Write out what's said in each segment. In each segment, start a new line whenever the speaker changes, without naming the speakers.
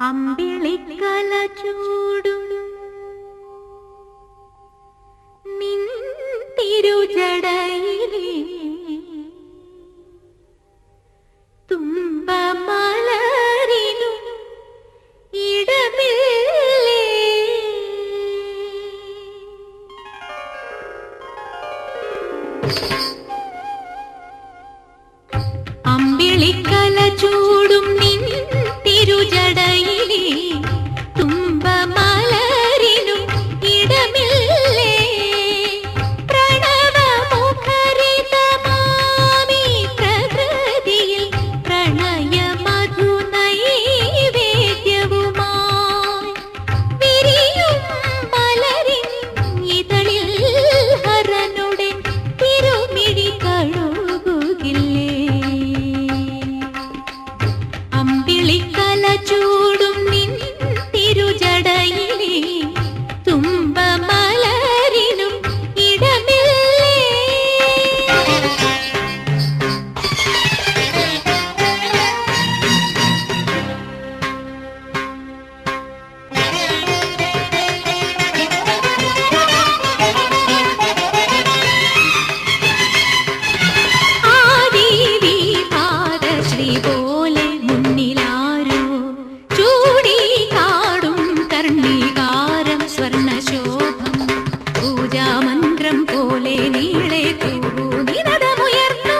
അമ്പിളിക്കല ചൂടും നിൻ തിരുജടയിലെ തുമ്പമലരിനും ഇടമില്ലേ. അമ്പിളിക്കല ചൂടും നിൻ തിരുജടയിലെ തുമ്പമലരിനും ഇടമില്ലേ. പ്രണവമുഖരിതമാമി പ്രകൃതിയിൽ പ്രണയമധു നൈവേദ്യവുമായി വിരിയും മലരിൻ ഇതളിൽ ഹരനുടെ തിരുമിഴി കഴുകുകില്ലേ. അമ്പിളിക്കല ചൂടും നിൻ തിരുജടയിലെ തുമ്പമലരിനും ഇടമില്ലേ. ആദേവി പാദശ്രീ പോലെ മുന്നിലാരോ ചൂടി കാടും കർണികാരം സ്വർണശോഭം പൂജാമന്ത്രം പോലെ നീളെ നിനദമുയർന്നു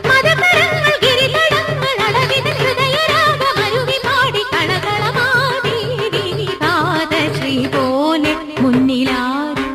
മതകരങ്ങൾ ഗിരിതടങ്ങൾ അളവിന് ഹൃദയരാഗമരുവി പാടി കളകളമാദേവി പാദശ്രീ പോലെ മുന്നിലാരോ.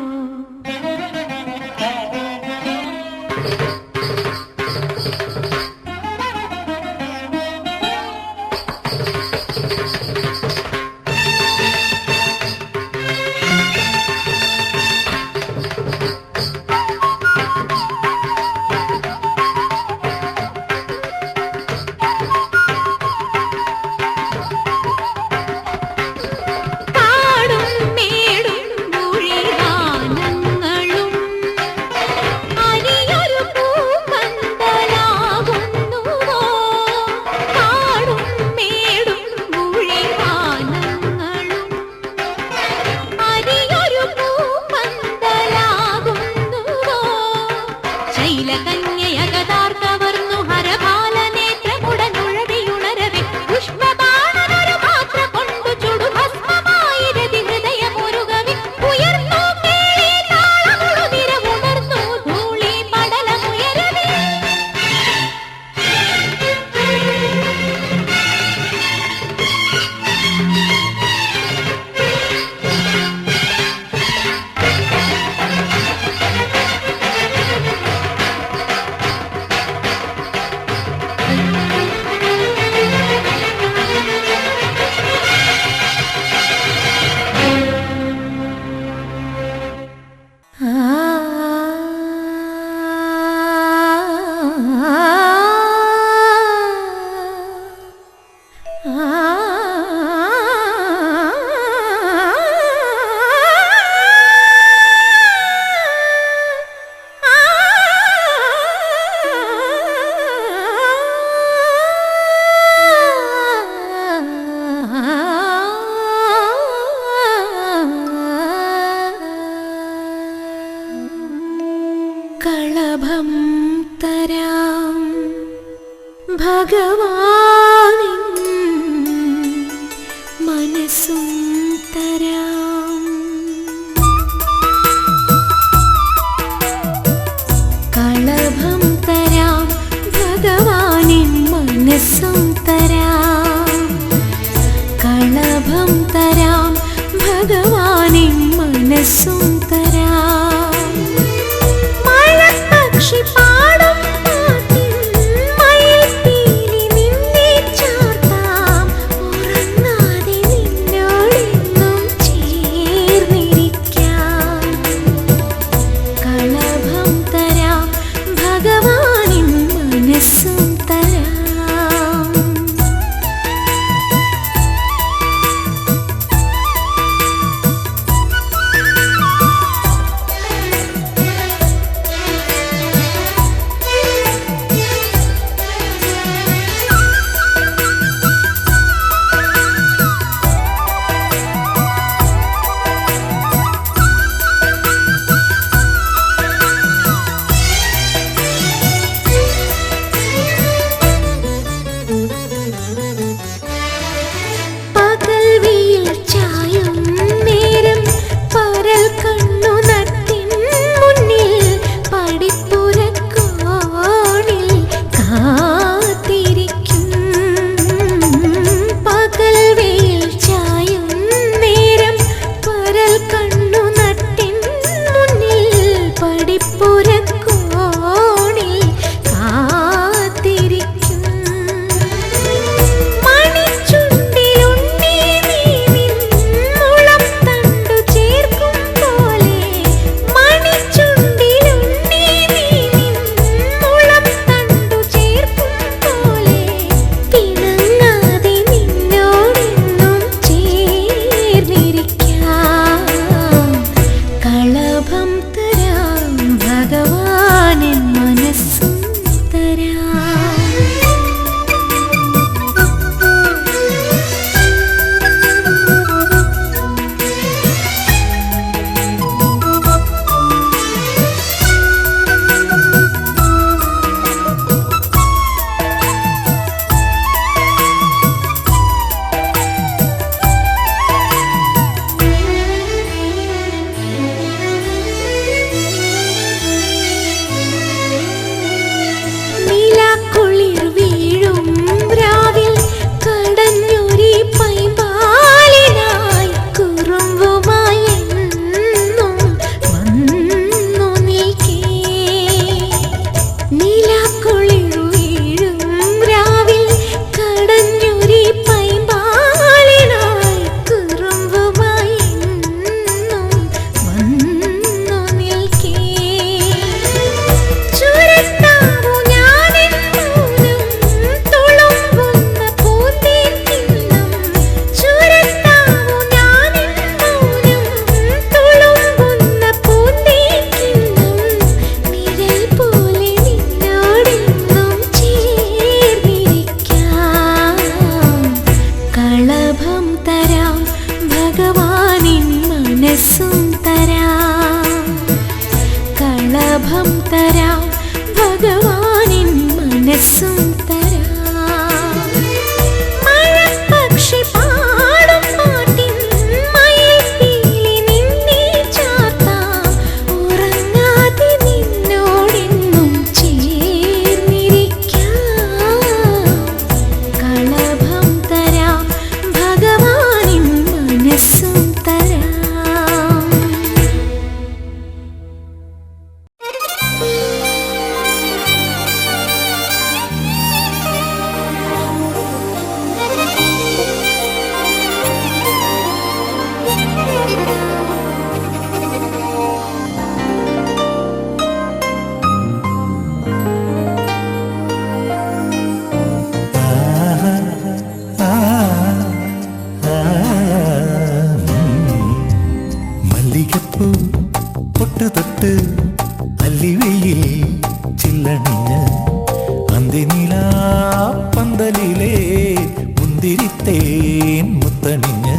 മുന്തിരിത്തേൻ മുത്തണിഞ്ഞ്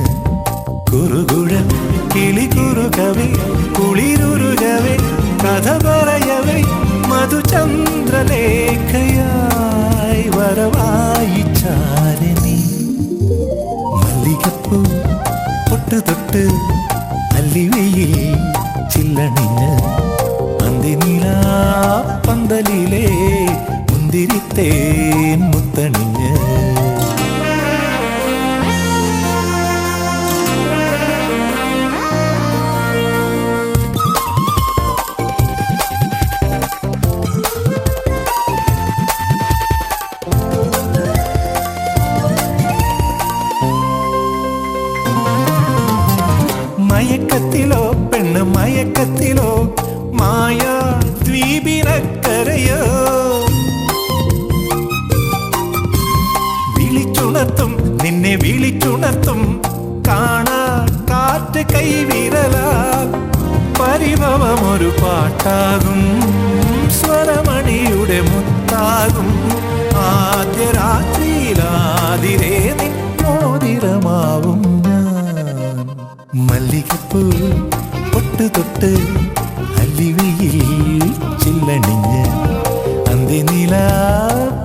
കുറുകുഴൽ കിളി കുറുകവേ കുളിരുരുകവേ കഥ പറയവേ മധുചന്ദ്രലേഖയായി വരവായി ചാരണി മല്ലികപ്പൂ പൊട്ട് തൊട്ട് അല്ലിവയിൽ ചില്ലണിഞ്ഞ് അന്തിനിലാ പന്തലിലെ മുന്തിരിത്തേൻ മുത്തണിഞ്ഞ് മയക്കത്തിലോ പെണ്ണ് മയക്കത്തിലോ മായാ ദ്വീപിനക്കരയോ വിളിച്ചുണർത്തും നിന്നെ വിളിച്ചുണർത്തും കാണാ കാറ്റ് കൈവിരലാൽ പരിഭവമൊരു പാട്ടാകും സ്വരമണിയുടെ മുത്താകും ആദ്യ രാത്രിയിലാതിരേ നിന്നോതിരമാവും മല്ലികപ്പൂ പൊട്ട് തൊട്ട് അല്ലിവയിൽ ചില്ലണിഞ്ഞ് അന്തിനിലാ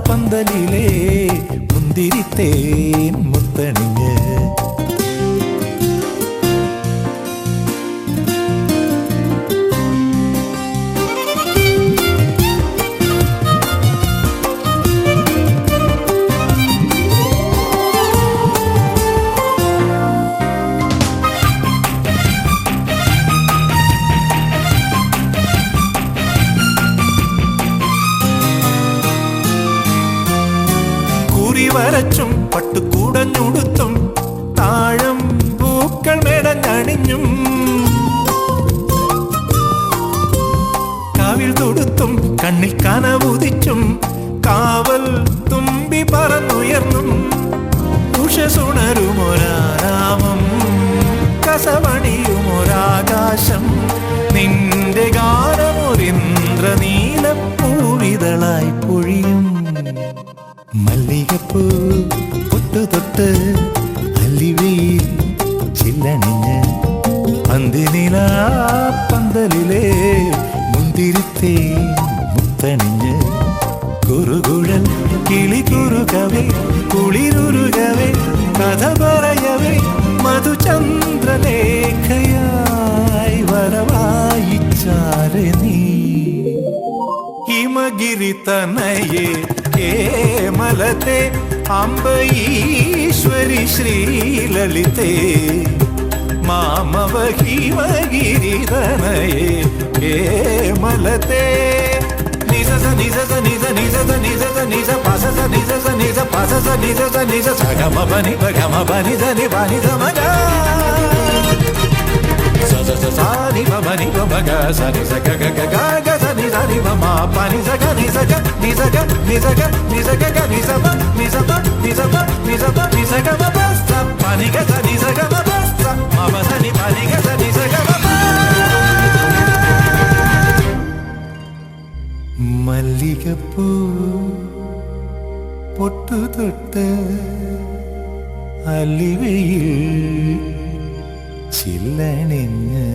പന്തലിലെ മുന്തിരിത്തേൻ മുത്തണിഞ്ഞ് വരച്ചും പട്ടുകൂടഞ്ഞുടുത്തും താഴം പൂക്കൾ മേടഞ്ഞണിഞ്ഞും കാവിൽ തൊടുത്തും കണ്ണിൽ കനവുദിച്ചും കാവൽ തുമ്പി പറന്നുയർന്നും ഉഷസുണരുമൊരാരാമം കസവണിയുമൊരാകാശം നിന്റെ ഗാനമൊരിന്ദ്രനീലപ്പൂവിതളായി പൊഴിയും മല്ലികപ്പൂ പൊട്ടു തൊട്ട് അല്ലിവയിൽ ചില്ലണിഞ്ഞ് അന്തിനിലാ പന്തലിലെ മുന്തിരിത്തേ മുത്തണിഞ്ഞ് കുറുകുഴൽ കിളി കുറുകവേ കുളിരുരുകവേ കഥ പറയവേ മധുചന്ദ്രലേഖയായി വരവായി ചാരണി ഹിമഗിരി തനയേ കേമലത്തെ അംബീശ്വരി ശ്രീലളിതേ മാമവ ഹിമഗിരിതനയേ കേമലത്തെ നിസ നിസ നിസ നിസ നിസ നിസ പസ നിസ നിസ പസ നിസ നിസ സഗമ ബനി ബഗമ ബനി ധനി ബനി സമഗ സാനി ബനി ബഗ സനി സഗ ഗ ഗ ഗ സനി സനി മ പനി സഗ നി സഗ നി സഗ നി സഗ നി സഗ ഗ നി സ പ നി സ പ നി സ പ നി സ പ നി സഗ മ പ സ പനി ഗ സനി സഗ മ പ സ മ പ സനി പനി ഗ സനി സഗ മ പ മല്ലികപ്പൂ പൊട്ടു തൊട്ട് അല്ലിവയിൽ ചില്ലണിഞ്ഞ്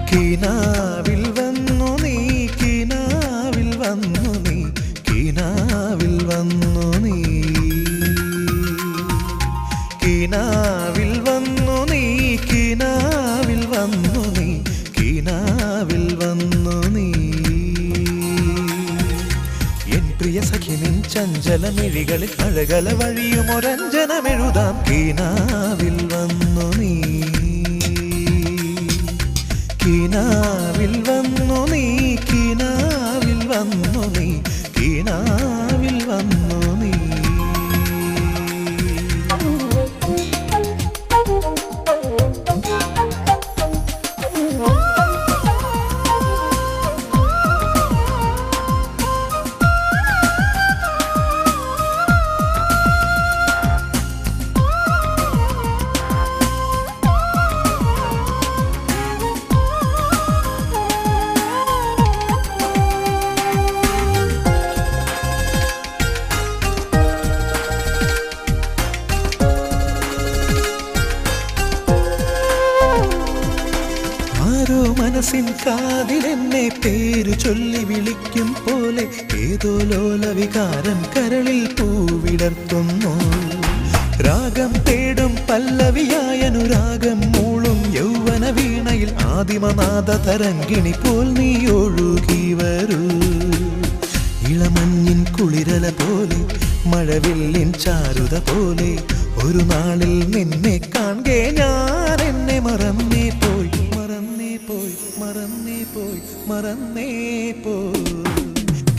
കിനാവിൽ വന്നു നീ കിനാവിൽ വന്നു നീ കിനാവിൽ വന്നു നീ കിനാവിൽ വന്നു നീ കിനാവിൽ വന്നു നീ കിനാവിൽ വന്നു നീ എൻ പ്രിയ സഖി നിൻ ചഞ്ചലമിഴികളിൽ അഴകല വഴിയുമൊരഞ്ജനമെഴുതാം കിനാവിൽ വന്നു നീ കിനാവിൽ വന്നു നീ കിനാവിൽ വന്നു നീ കിനാവിൽ വന്നു നീ മനസ്സിൻ കാതിലെന്നെ പേരു ചൊല്ലി വിളിക്കും പോലെ ഏതോ ലോലവികാരം കരളിൽ പൂവിടർത്തുന്നു രാഗം തേടും പല്ലവിയായ അനുരാഗം മൂളും യൗവന വീണയിൽ ആദിമനാദ തരംഗിണി പോൽ നീ ഒഴുകി വരൂ ഇളമഞ്ഞിൻ കുളിരല പോലെ മഴവില്ലിൻ ചാരുത പോലെ ഒരു നാളിൽ നിന്നെ കാണേ ഞാൻ എന്നെ മറന്നേ പോയി മറന്നേ പോയി മറന്നേ പോയി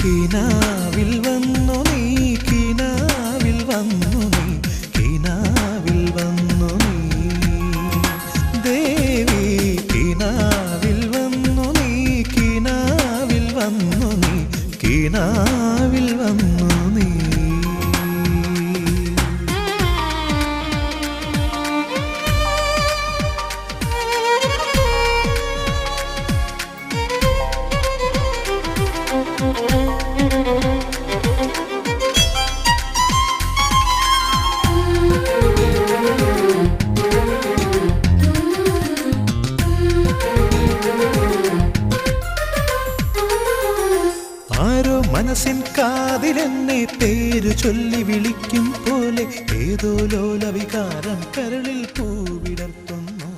കിനാവിൽ വന്നു നീ കിനാവിൽ വന്നു നീ കിനാവിൽ വന്നു നീ ദേവി കിനാവിൽ വന്നു നീ കിനാവിൽ വന്നു നീ കിനാവിൽ വന്നു നീ പേരു ചൊല്ലി വിളിക്കും പോലെ ഏതോ ലോലവികാരം കരളിൽ പൂവിടർത്തുന്നു.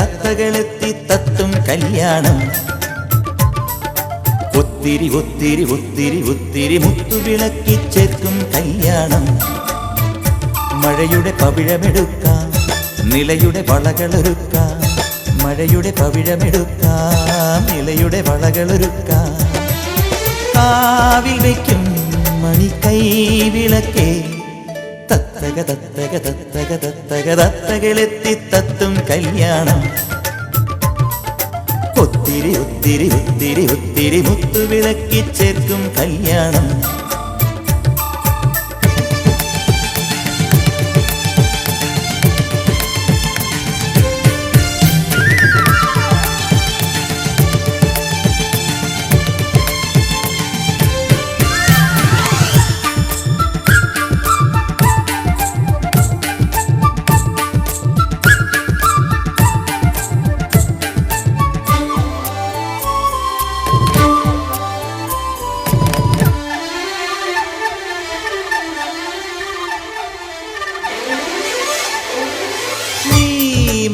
തത്തകളെത്തി തത്തും കല്യാണം. ഒത്തിരി ഒത്തിരി ഒത്തിരി ഒത്തിരി മുത്തുവിളക്കി ചേർക്കും കല്യാണം. മഴയുടെ പവിഴമെടുക്കാം, നിലയുടെ വളകളൊരുക്കാം. മഴയുടെ പവിഴമെടുക്കാം, നിലയുടെ വളകളൊരുക്കാം. കാവിൽ വയ്ക്കും മണിക്കൈ വിളക്കേ തത്തകളെത്തി തത്തും കല്യാണം. ഒത്തിരി ഒത്തിരി ഒത്തിരി ഒത്തിരി മുത്തുവിളക്കി ചേർക്കും കല്യാണം.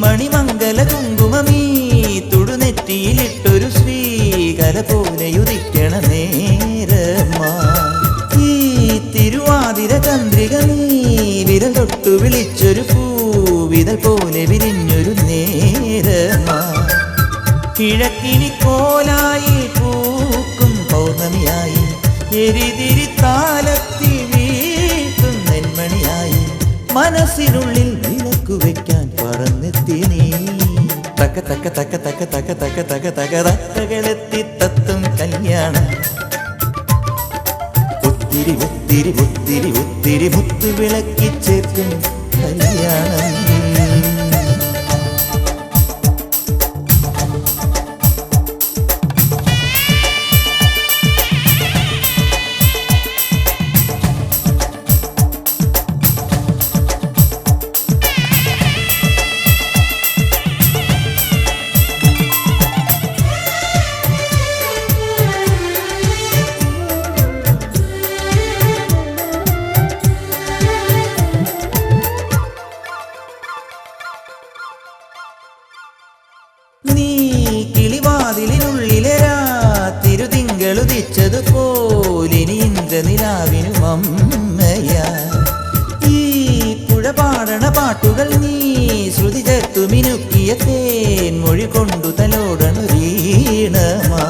മണിമംഗല കുങ്കുമമീ തുടുനെറ്റിയിലിട്ടൊരു ശ്രീകല പോലെയുദിക്കണ നേരമാ. ഈ തിരുവാതിര ചന്ദ്രിക നീ വിരൽ തൊട്ടു വിളിച്ചൊരു പൂവിതൽ പോലെ വിരിഞ്ഞൊരു നേരമാ. കിഴക്കിനി കോലായി പൂക്കും പൗർണമിയായി എരിതിരിത്താലത്തി വീട്ടും നെന്മണിയായി മനസ്സിനുള്ളിൽ വിളക്കു വയ്ക്കാൻ പറന്നെത്തി നീ. തക്ക തക്ക തക്ക തക്ക തക്ക തക്ക തക്ക തകതകളെത്തി തത്തും കല്യാണം. ഒത്തിരി ഒത്തിരി ഒത്തിരി ഒത്തിരി മുത്തുവിളക്കി ചേർക്കും കല്യാണം. നീ കിളിവാതിലിനുള്ളിലെ രാത്തിരുതിങ്കളുദിച്ചതു പോലിനി ഇന്ദ്രനിലാവിനും അമ്മയാ. ഈ പുഴ പാടണ പാട്ടുകൾ നീ ശ്രുതി ചേർത്തു മിനുക്കിയ തേൻമൊഴി കൊണ്ടു തലോടണൊരീണമാ.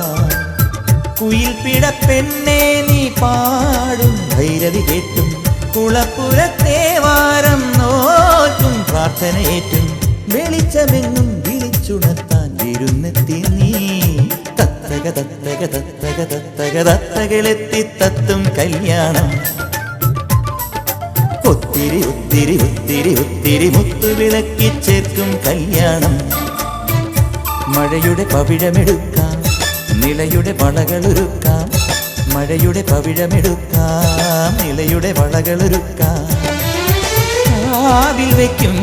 കുയിൽ പിട പെണ്ണേ നീ പാടും ഭൈരവി കേട്ടും കുളപ്പുരത്തേവാരം നോക്കും പ്രാർത്ഥനയേറ്റും വെളിച്ചമെങ്ങും വിളിച്ചുണർത്താൻ വിരുന്നെത്തി നീ. തത്തകളെത്തി തത്തും കല്യാണം. ഒത്തിരി ഒത്തിരി ഒത്തിരി ഒത്തിരി മുത്തുവിളക്കി ചേർക്കും കല്യാണം. മഴയുടെ പവിഴമെടുക്കാം, നിലയുടെ വളകളൊരുക്കാം. മഴയുടെ പവിഴമെടുക്കാം, നിലയുടെ വളകളൊരുക്കാം. കാവിൽ വയ്ക്കും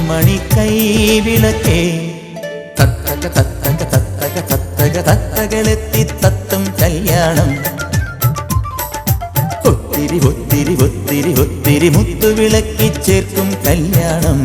മണിക്കൈ വിളക്കേ തത്തകളെത്തി തത്തും കല്യാണം. ഒത്തിരി ഒത്തിരി ഒത്തിരി ഒത്തിരി മുത്തുവിളക്കി ചേർക്കും കല്യാണം.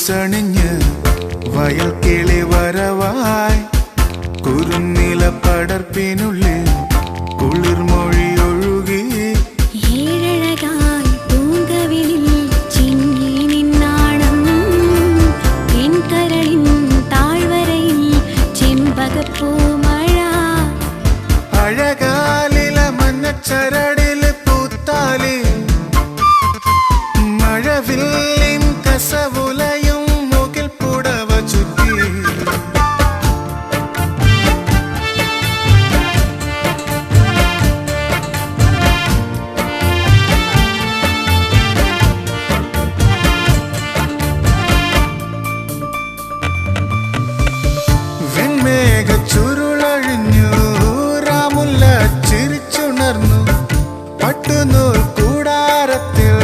കൊലുസണിഞ്ഞ് വയൽ കിളി വരവായി കുറുനില പടർപ്പിനുള്ളിൽ കുളിർമൊഴി ഒഴുകി
ഏഴഴകായി പൂങ്കവിളിൽ ചിങ്ങി നിന്നാണം എൻകരളിൻ താഴ്വരയിൽ ചെമ്പകപ്പൂ മഴ
അഴകാലില മഞ്ഞച്ചരടില് പൂത്താലി മഴവില്ലിൻ കസവുലയും മുകിൽ പുടവ ചുറ്റി വെൺമേഘ ചുരുളഴിഞ്ഞു രാമുല്ല ചിരിച്ചുണർന്നു പട്ടുനൂൽ കൂടാരത്തിൽ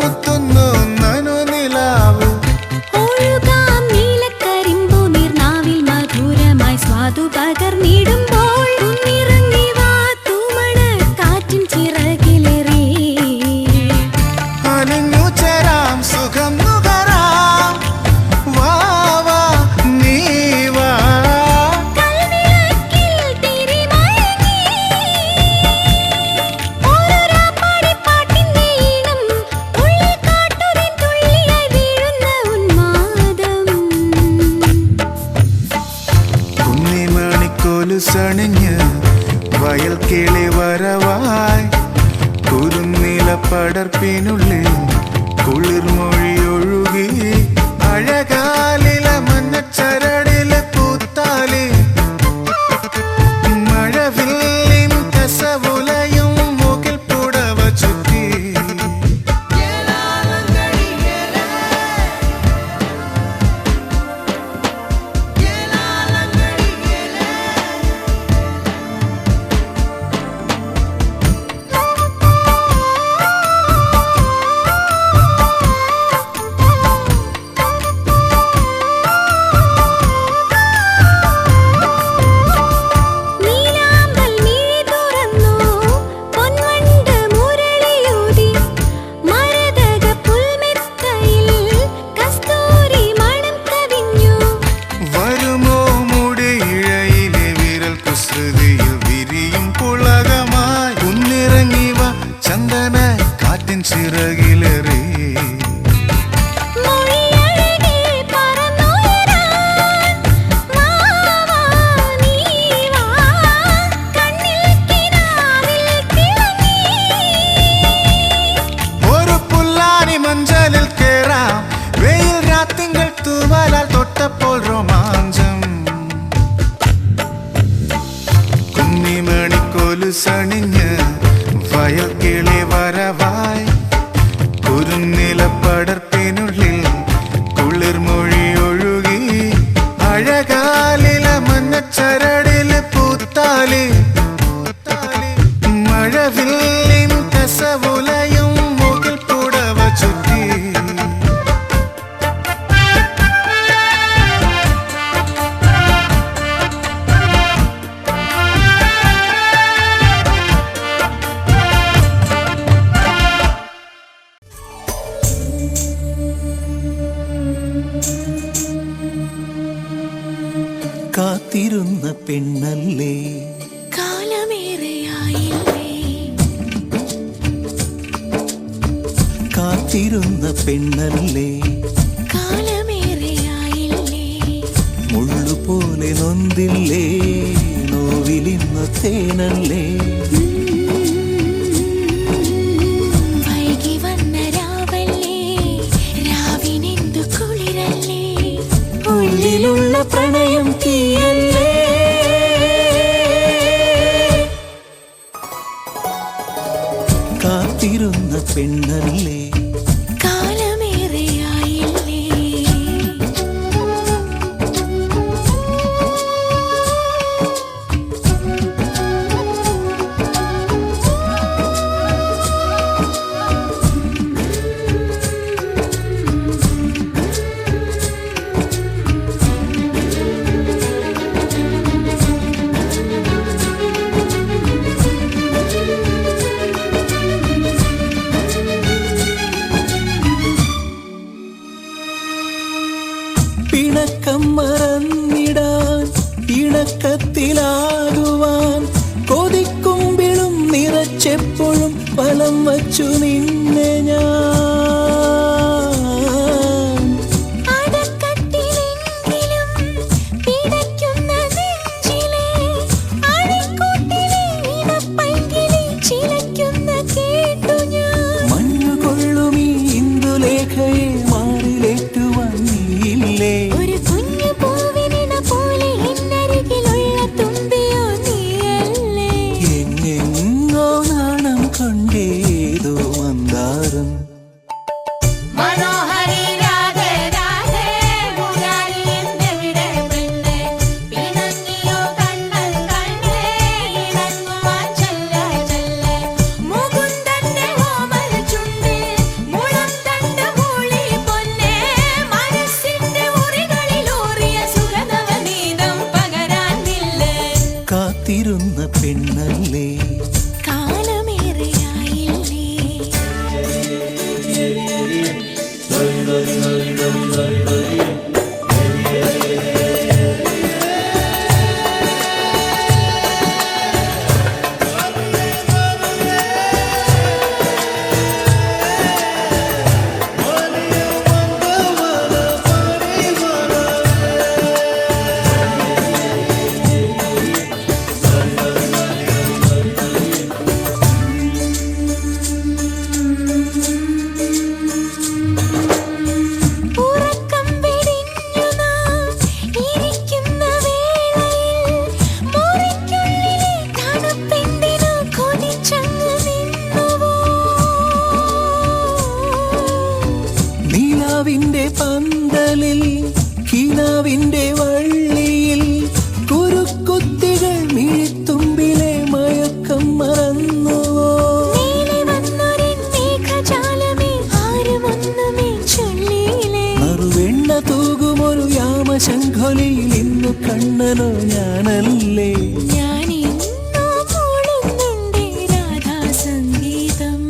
മുത്തുന്നു നനുനിലാവ്
ഒഴുകാം നീലക്കരിമ്പു നീർനാവിൽ മധുരമായി സ്വാദു പകർന്നിടുമ്പോൾ ഉന്നിറങ്ങി വാ തൂമണ കാറ്റിൻ ചിറകിലേറി
അലിഞ്ഞു ചേരാം സുഖം നുകരാം വാ വാ നീ വാ
കൽവിളക്കിൽ തിരിമയങ്ങി ഒരു രാപ്പാടിപ്പാട്ടിന്റെ ഈണം ഉള്ളിൽ കാട്ടുതേൻ തുള്ളിയായി വീഴുന്ന ഉന്മാദം
കുന്നിമണിക്കൊലുസണിഞ്ഞ് വയൽ കിളി വരവായി കുറുനില പടർപ്പിനുള്ളിൽ കുളിർമൊഴി ഒഴുകി അഴകാലില മഞ്ഞച്ചരടില് പൂത്താലി മഴവില്ലിൻ കസവുലയും മുകിൽ പുടവ ചുറ്റി
നീലാമ്പൽ മിഴി തുറന്നു പൊൻവണ്ട് മുരളിയൂതി മരതക പുൽമെത്തയിൽ കസ്തൂരി മണം കവിഞ്ഞു
വരുമോ മുടിയിഴയിലെ വിരൽ കുസൃതിയിൽ വിരിയും പുളകമായി കുന്നിറങ്ങിവ ചന്ദന കാറ്റിൻ ചിറകിലേറി
മൊഴിയഴകേ പറന്നുയരാൻ വാ വാ നീ വാ കണ്ണിൽ കിനാവിൽ തിളങ്ങി
ഒരു പുല്ലാനി മഞ്ചലിൽ കേറാം വെയിൽ രാത്തിങ്കൾ തൂവലാൽ തൊട്ടപ്പോൾ രോമാഞ്ചം കുന്നിമണിക്കൊലുസണിഞ്ഞ് വയൽ കിളി വരവായി കുറുനില പടർപ്പിനുള്ളിൽ കുളിർമൊഴി ഒഴുകി അഴകാലില മഞ്ഞച്ചരടില് പൂത്താലി മഴവില്ലിൻ കസവുലയും മുകിൽ പുടവ ചുറ്റി
കാത്തിരുന്ന പെണ്ണല്ലേ
കാലമേറെയായില്ലേ
കാത്തിരുന്ന പെണ്ണല്ലേ
കാലമേറെയായില്ലേ
മുള്ളുപോലെ നൊന്തില്ലേ നോവിലിന്ന തേനല്ലേ
വൈകി വന്ന രാവല്ലേ രാവിനെന്തു കുളിരല്ലേ
ഉള്ളിലുള്ള പ്രണയം തീയല്ലേ കാത്തിരുന്ന പെണ്ണല്ലേ
കാലമേറെയായില്ലേ
സ്വർഗത്തിലാകുവാൻ കൊതിക്കുമ്പിളും നിറച്ചെപ്പോഴും വലം വച്ചു നിന്നെ ഞാൻ.
അടക്കത്തിലെങ്കിലും പിടയ്ക്കുന്ന നെഞ്ചിലെ അഴിക്കൂട്ടിലെ ഇടപ്പൈങ്കിളി ചിലയ്ക്കുന്ന കേട്ടു ഞാൻ.
മഞ്ഞുകൊള്ളുമീ ഇന്ദുലേഖയെ മാറിലേറ്റുവാൻ നീയില്ലേ?
ഒരു കുഞ്ഞു പൂവിനിണ പോലെ എന്നരികിലുള്ള തുമ്പിയോ നീയല്ലേ?
എങ്ങെങ്ങോ നാണം കൊണ്ടേതോ മന്ദാരം.
മനോഹരി രാധേ രാധേ മുരാരി എന്നെവിടെ പെണ്ണേ, പിണങ്ങിയോ കണ്ണൻ കണ്ണേ ഇണങ്ങുവാൻ ചെല്ലേ ചെല്ലേ. മുകുന്ദന്റെ ഓമൽ ചുണ്ട് മുളം തണ്ട് മൂളി പൊന്നേ, മനസ്സിന്റെ മുറികളിലൂറിയ സുഗന്ധവനീതം പകരാനില്ലേ.
കാത്തിരുന്ന പെണ്ണല്ലേ
കാലമേറെയായില്ലേ. ഉറക്കം വെടിഞ്ഞു നാം ഇരിക്കുന്ന വേളയിൽ മുറിക്കുള്ളിലെ തണുപ്പെന്തിനു കൊതിച്ചങ്ങ് നിന്നുവോ?
നിലാവിന്റെ പന്തലിൽ കിനാവിന്റെ വള്ളിയിൽ കുരുക്കുത്തികൾ മിഴിത്തുമ്പിലെ മയക്കം മറന്നുവോ?
നീലെ വന്നൊരിൻ മേഘജാലമേ ആരുമൊന്നുമേ ചൊല്ലിയില്ലേ.
മറുവെണ്ണ തൂകുമൊരു യാമശംഖൊലിയിൽ ഇന്നു കണ്ണനോ ഞാനല്ലേ?
ഞാനിന്നോ മൂളുന്നുണ്ടേ രാധാസംഗീതം.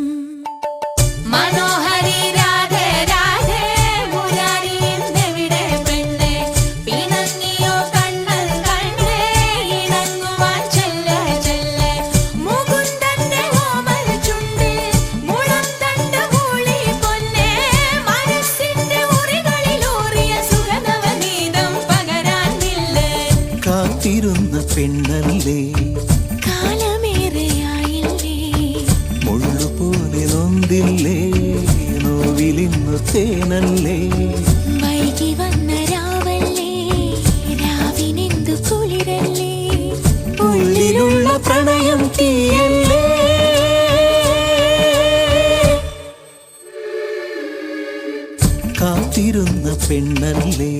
മനോഹരി രാധേ രാധേ മുരാരി എന്നെവിടെ പെണ്ണേ, പിണങ്ങിയോ കണ്ണൻ കണ്ണേ ഇണങ്ങുവാൻ ചെല്ലേ ചെല്ലേ. മുകുന്ദന്റെ ഓമൽ ചുണ്ട് മുളം തണ്ട് മൂളി പൊന്നേ, മനസ്സിന്റെ മുറികളിലൂറിയ സുഗന്ധവനീതം പകരാനില്ലേ.
കാത്തിരുന്ന പെണ്ണല്ലേ
കാലമേറെയായില്ലേ.
മുള്ളുപോലെ നൊന്തില്ലേ? നോവിലിന്നു തേനല്ലേ?
വൈകി വന്ന രാവല്ലേ, രാവിനെന്തു കുളിരല്ലേ.
ഉള്ളിലുള്ള പ്രണയം തീയല്ലേ? കാത്തിരുന്ന പെണ്ണല്ലേ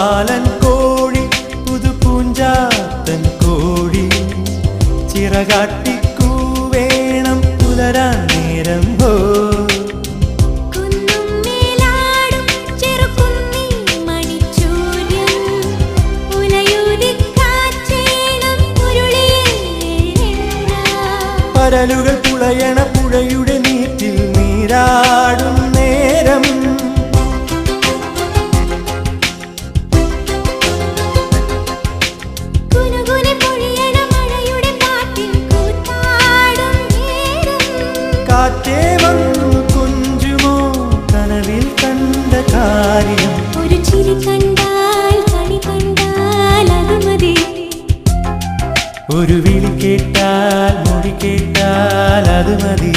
പൂവാലൻ കോഴി പുതുപൂഞ്ചാത്തൻ കോഴി ചിറകാട്ടിക്കൂവേണം പുലരാൻ നേരം പോ
കുന്നും മേലാടും ചെറുകുന്നി മണിച്ചൂര്യൻ ഉലയൂതിക്കാറ്റേണം ഉരുളിയെണ്ണ
പരലുകൾ പുളയണ പുഴയുടെ നീറ്റിൽ നീരാടും നേരം
കുനുകുനെ പൊഴിയണ മഴയുടെ കാറ്റിൽ കൂത്താടും നേരം
കാറ്റേ വന്നു കൊഞ്ചുമോ കനവിൽ കണ്ട കാര്യം
ഒരു ചിരി കണ്ടാൽ കണി കണ്ടാൽ അത് മതി
ഒരു വിളി കേട്ടാൽ മൊഴി കേട്ടാൽ അത് മതി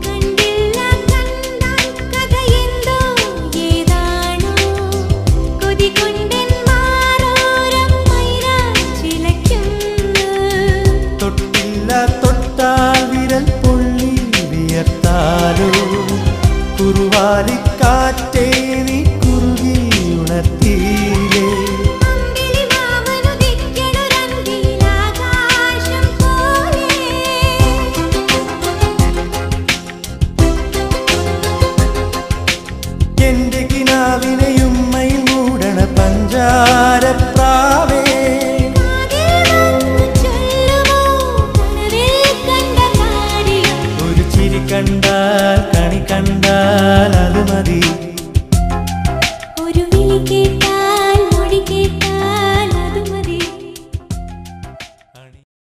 കണ്ടില്ല കണ്ടാൽ കഥയെന്തോ ഏതാണോ കൊതി കൊണ്ടൻ മാറോരം മൈരാച്ചിലയ്ക്കുന്നു
തൊട്ടില്ല തൊട്ടാൽ വിരൽ പൊള്ളി വിയർത്താലോ കുറുവാലിക്കാറ്റേ നീ കുറുകി ഉണർത്തിയിലേ
അമ്പിളി മാമനുദിക്കണൊരന്തിയിലാകാശം പോലെ
എന്റെ കിനാവിനെയുമ്മയിൽ മൂടണ പഞ്ചാരപ്രാവേ ഒരു ചിരി കണ്ടാൽ കണി കണ്ടാൽ അത് മതി